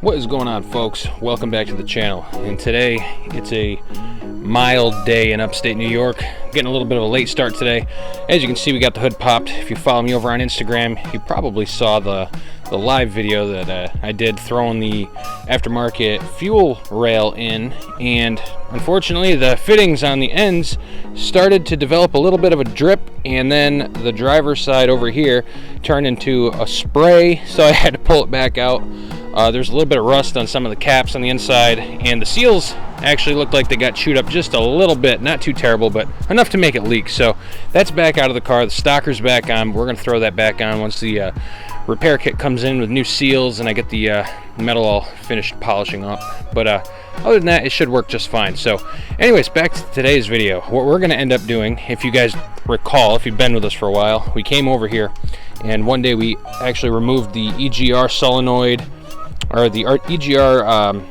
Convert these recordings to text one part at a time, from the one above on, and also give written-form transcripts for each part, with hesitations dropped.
What is going on, folks? Welcome back to the channel. And today it's a mild day in upstate New York. Getting a little bit of a late start today. As you can see, we got the hood popped. If you follow me over on Instagram, you probably saw the live video that I did throwing the aftermarket fuel rail in, and unfortunately the fittings on the ends started to develop a little bit of a drip, and then the driver's side over here turned into a spray, so I had to pull it back out. There's a little bit of rust on some of the caps on the inside, and the seals actually looked like they got chewed up just a little bit. Not too terrible, but enough to make it leak. So that's back out of the car. The stocker's back on. We're going to throw that back on once the repair kit comes in with new seals and I get the metal all finished polishing up. But other than that, it should work just fine. So anyways, back to today's video. What we're going to end up doing, if you guys recall, if you've been with us for a while, we came over here and one day we actually removed the EGR solenoid, or the EGR,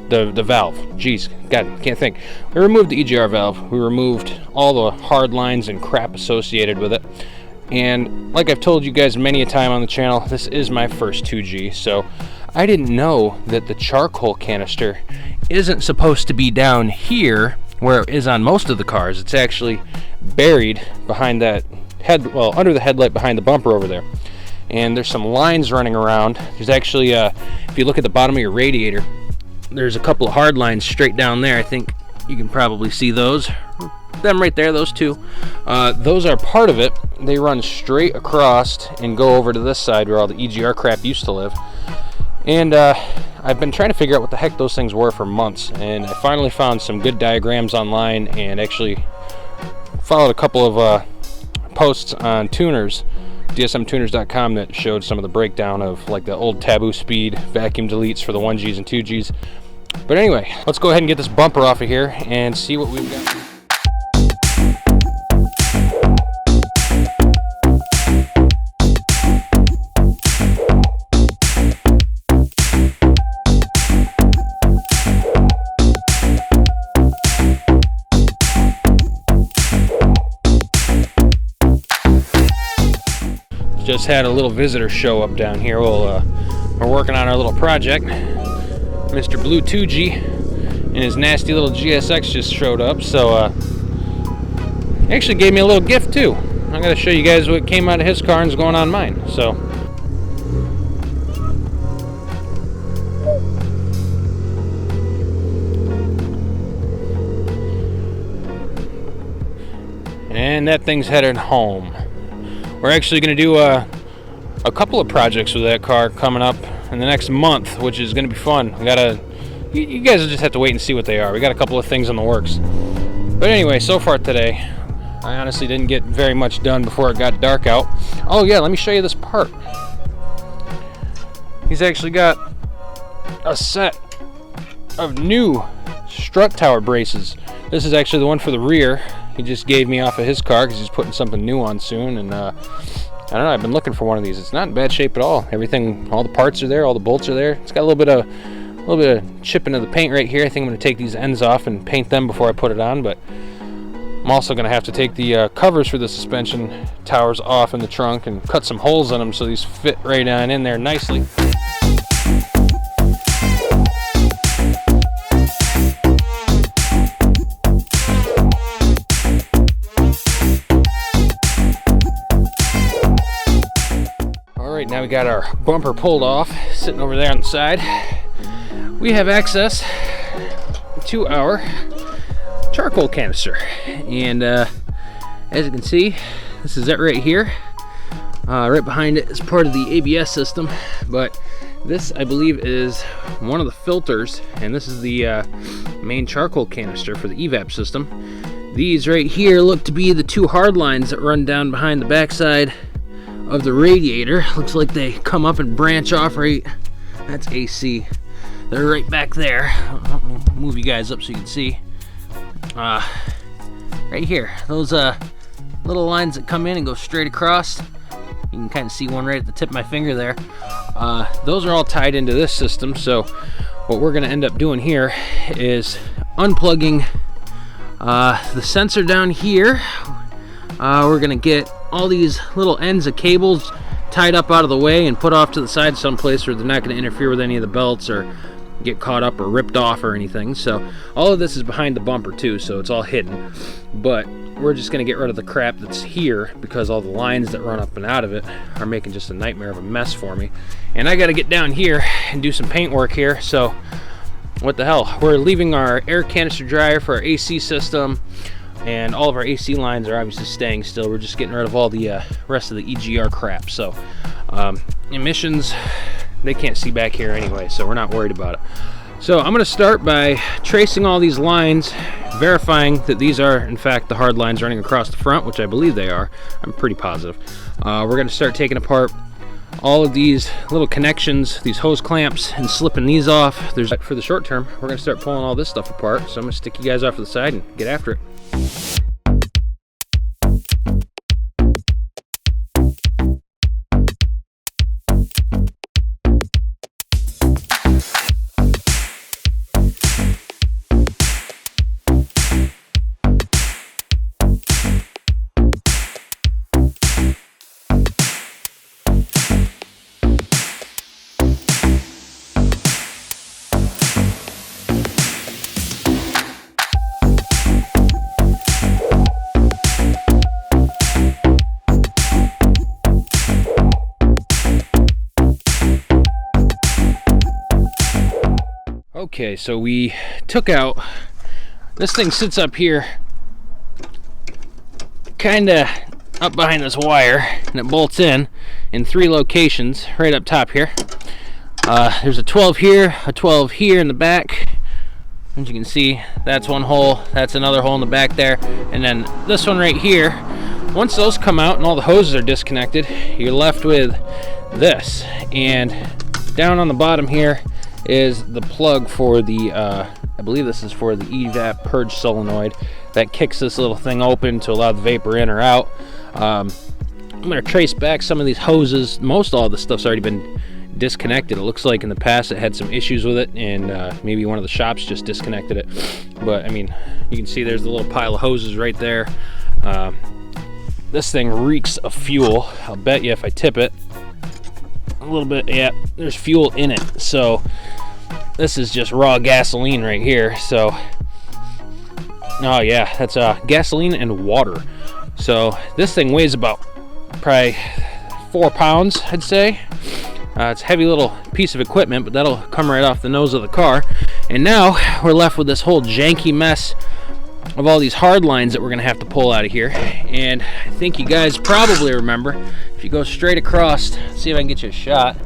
the valve. Jeez, God, can't think. We removed the EGR valve. We removed all the hard lines and crap associated with it. And like I've told you guys many a time on the channel, this is my first 2G, so I didn't know that the charcoal canister isn't supposed to be down here where it is on most of the cars. It's actually buried behind that under the headlight behind the bumper over there. And there's some lines running around. There's actually, if you look at the bottom of your radiator, there's a couple of hard lines straight down there. I think you can probably see those. Them right there, those two. Those are part of it. They run straight across and go over to this side where all the EGR crap used to live. And I've been trying to figure out what the heck those things were for months. And I finally found some good diagrams online and actually followed a couple of posts on tuners, dsmtuners.com, that showed some of the breakdown of like the old taboo speed vacuum deletes for the 1Gs and 2Gs. But anyway, let's go ahead and get this bumper off of here and see what we've got. Just had a little visitor show up down here. We're working on our little project. Mr. Blue 2G and his nasty little GSX just showed up, so he actually gave me a little gift too. I'm going to show you guys what came out of his car and is going on mine. So and that thing's headed home. We're actually going to do a couple of projects with that car coming up in the next month, which is going to be fun. You guys will just have to wait and see what they are. We got a couple of things in the works. But anyway, so far today, I honestly didn't get very much done before it got dark out. Oh yeah, let me show you this part. He's actually got a set of new strut tower braces. This is actually the one for the rear. He just gave me off of his car because he's putting something new on soon, and I don't know, I've been looking for one of these. It's not in bad shape at all. Everything, all the parts are there, all the bolts are there. It's got a little bit of chipping of the paint right here. I think I'm going to take these ends off and paint them before I put it on, but I'm also going to have to take the covers for the suspension towers off in the trunk and cut some holes in them so these fit right on in there nicely. Now we got our bumper pulled off, sitting over there on the side. We have access to our charcoal canister, and as you can see, this is it right here. Right behind it is part of the ABS system, but this, I believe, is one of the filters, and this is the main charcoal canister for the evap system. These right here look to be the two hard lines that run down behind the backside of the radiator. Looks like they come up and branch off right. That's AC. They're right back there. I'll move you guys up so you can see. Right here, those little lines that come in and go straight across. You can kind of see one right at the tip of my finger there. Those are all tied into this system. So what we're going to end up doing here is unplugging the sensor down here. We're going to get all these little ends of cables tied up out of the way and put off to the side someplace where they're not going to interfere with any of the belts or get caught up or ripped off or anything. So all of this is behind the bumper too, so it's all hidden. But we're just going to get rid of the crap that's here because all the lines that run up and out of it are making just a nightmare of a mess for me. And I got to get down here and do some paint work here. So what the hell, we're leaving our air canister dryer for our AC system, and all of our AC lines are obviously staying still. We're just getting rid of all the rest of the EGR crap. So emissions, they can't see back here anyway, so we're not worried about it. So I'm going to start by tracing all these lines, verifying that these are in fact the hard lines running across the front, which I believe they are. I'm pretty positive. We're going to start taking apart all of these little connections, these hose clamps, and slipping these off. For the short term, we're going to start pulling all this stuff apart. So I'm going to stick you guys off to the side and get after it. Okay, so we took out, this thing sits up here, kinda up behind this wire, and it bolts in 3 locations, right up top here. There's a 12 here, a 12 here in the back. As you can see, that's one hole, that's another hole in the back there, and then this one right here. Once those come out and all the hoses are disconnected, you're left with this. And down on the bottom here is the plug for the, I believe this is for the evap purge solenoid that kicks this little thing open to allow the vapor in or out. I'm going to trace back some of these hoses. Most all of the stuff's already been disconnected. It looks like in the past it had some issues with it, and maybe one of the shops just disconnected it. But I mean, you can see there's a little pile of hoses right there. This thing reeks of fuel. I'll bet you if I tip it a little bit, yeah, there's fuel in it. So this is just raw gasoline right here. So oh yeah, that's gasoline and water. So this thing weighs about probably 4 pounds, I'd say. It's a heavy little piece of equipment, but that'll come right off the nose of the car. And now we're left with this whole janky mess of all these hard lines that we're gonna have to pull out of here. And I think you guys probably remember, if you go straight across, see if I can get you a shot.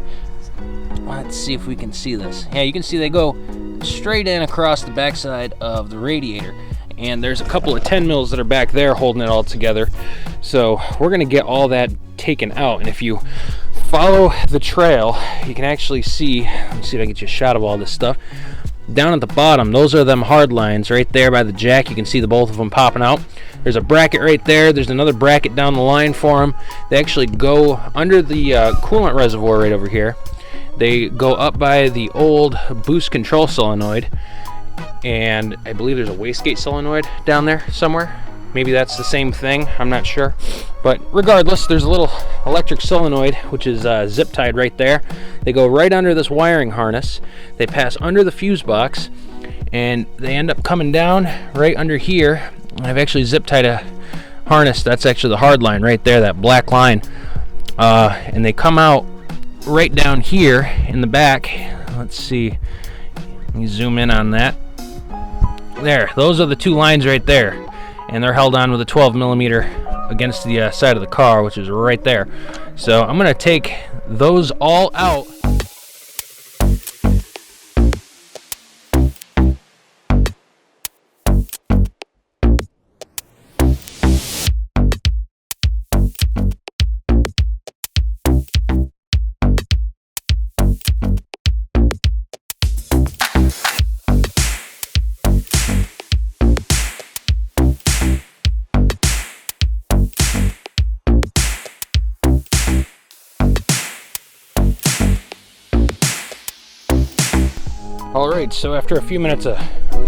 Let's see if we can see this. Yeah, you can see they go straight in across the backside of the radiator. And there's a couple of 10 mils that are back there holding it all together. So we're gonna get all that taken out. And if you follow the trail, you can actually see, let me see if I can get you a shot of all this stuff. Down at the bottom, those are them hard lines right there by the jack. You can see the both of them popping out. There's a bracket right there. There's another bracket down the line for them. They actually go under the coolant reservoir right over here. They go up by the old boost control solenoid, and I believe there's a wastegate solenoid down there somewhere. Maybe that's the same thing, I'm not sure. But regardless, there's a little electric solenoid, which is zip tied right there. They go right under this wiring harness. They pass under the fuse box, and they end up coming down right under here. I've actually zip tied a harness. That's actually the hard line right there, that black line. And they come out right down here in the back. Let's see, let me zoom in on that. There, those are the 2 lines right there. And they're held on with a 12 millimeter against the side of the car, which is right there. So I'm going to take those all out. Alright, so after a few minutes of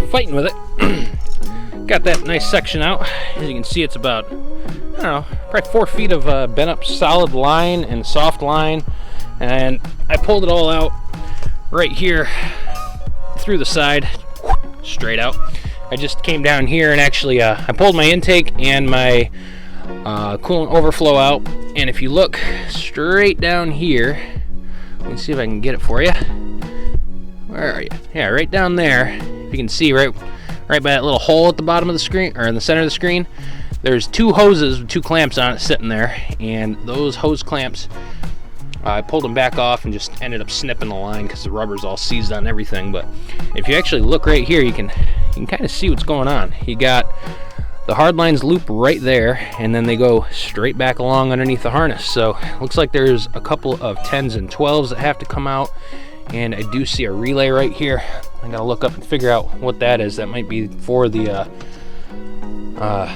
fighting with it, got that nice section out. As you can see, it's about, I don't don't know, probably 4 feet of bent up solid line and soft line, and I pulled it all out right here through the side, straight out. I just came down here and actually I pulled my intake and my coolant overflow out, and if you look straight down here, let me see if I can get it for you. Where are you? Yeah, right down there. If you can see right by that little hole at the bottom of the screen, or in the center of the screen, there's 2 hoses with 2 clamps on it sitting there, and those hose clamps, I pulled them back off and just ended up snipping the line because the rubber's all seized on everything. But if you actually look right here, you can kind of see what's going on. You got the hard lines loop right there, and then they go straight back along underneath the harness. So looks like there's a couple of 10s and 12s that have to come out, and I do see a relay right here. I gotta look up and figure out what that is. That might be for the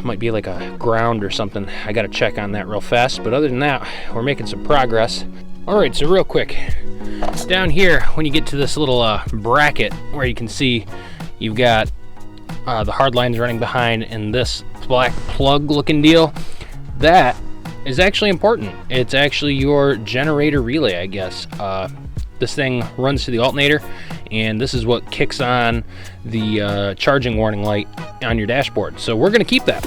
might be like a ground or something. I gotta check on that real fast, but other than that, we're making some progress. All right, so real quick, down here when you get to this little bracket where you can see you've got the hard lines running behind and this black plug looking deal, that is actually important. It's actually your generator relay, I guess. This thing runs to the alternator, and this is what kicks on the charging warning light on your dashboard. So we're gonna keep that.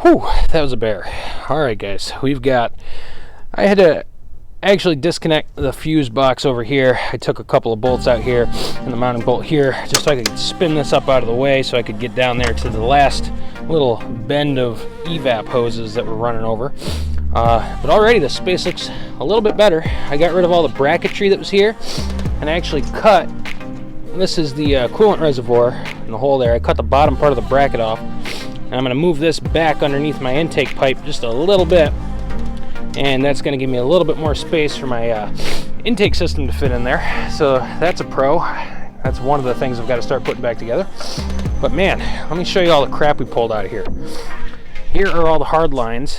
Whew, that was a bear. Alright guys, I had to actually disconnect the fuse box over here. I took a couple of bolts out here and the mounting bolt here just so I could spin this up out of the way so I could get down there to the last little bend of evap hoses that were running over. But already the space looks a little bit better. I got rid of all the bracketry that was here, and I actually cut, this is the coolant reservoir in the hole there. I cut the bottom part of the bracket off, and I'm going to move this back underneath my intake pipe just a little bit, and that's going to give me a little bit more space for my intake system to fit in there. So that's a pro. That's one of the things I've got to start putting back together. But man, let me show you all the crap we pulled out of here. Here are all the hard lines.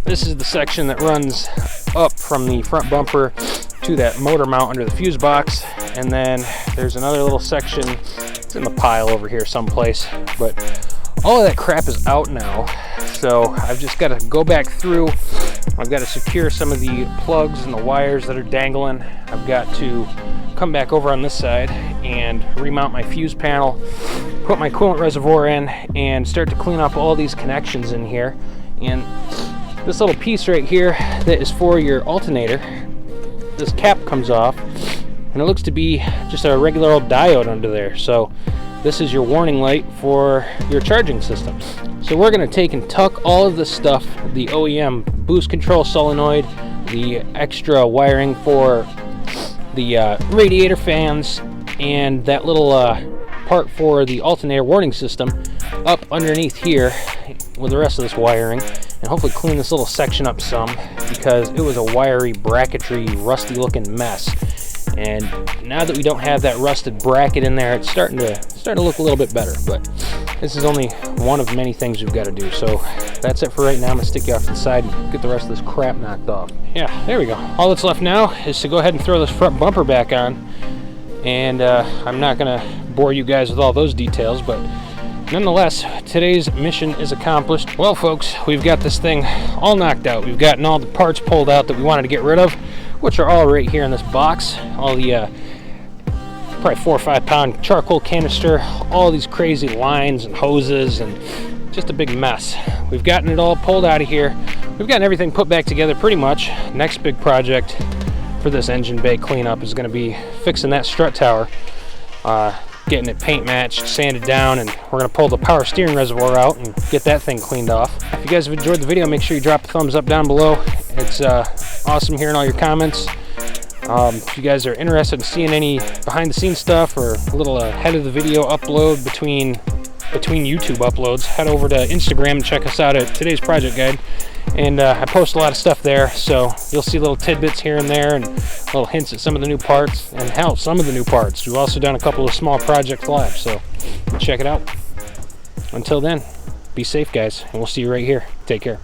This is the section that runs up from the front bumper to that motor mount under the fuse box, and then there's another little section. It's in the pile over here someplace, but all of that crap is out now. So I've just got to go back through. I've got to secure some of the plugs and the wires that are dangling. I've got to come back over on this side and remount my fuse panel, put my coolant reservoir in, and start to clean up all these connections in here. And this little piece right here that is for your alternator, this cap comes off, and it looks to be just a regular old diode under there. So this is your warning light for your charging system. So we're going to take and tuck all of this stuff, the OEM boost control solenoid, the extra wiring for the radiator fans, and that little part for the alternator warning system up underneath here with the rest of this wiring, and hopefully clean this little section up some, because it was a wiry, bracketry, rusty looking mess. And now that we don't have that rusted bracket in there, it's starting to look a little bit better. But this is only one of many things we've got to do. So that's it for right now. I'm gonna stick you off to the side and get the rest of this crap knocked off. Yeah, there we go. All that's left now is to go ahead and throw this front bumper back on. And I'm not gonna bore you guys with all those details, but Nonetheless, today's mission is accomplished. Well, folks, we've got this thing all knocked out. We've gotten all the parts pulled out that we wanted to get rid of, which are all right here in this box. All the probably 4 or 5 pound charcoal canister, all these crazy lines and hoses, and just a big mess. We've gotten it all pulled out of here. We've gotten everything put back together pretty much. Next big project for this engine bay cleanup is going to be fixing that strut tower, getting it paint matched, sanded down, and we're going to pull the power steering reservoir out and get that thing cleaned off. If you guys have enjoyed the video, make sure you drop a thumbs up down below. It's awesome hearing all your comments. If you guys are interested in seeing any behind the scenes stuff or a little ahead of the video upload between YouTube uploads, head over to Instagram and check us out at Today's Project Guide. And I post a lot of stuff there, so you'll see little tidbits here and there and little hints at some of the new parts, and hell, some of the new parts. We've also done a couple of small project live, so check it out. Until then, be safe, guys, and we'll see you right here. Take care.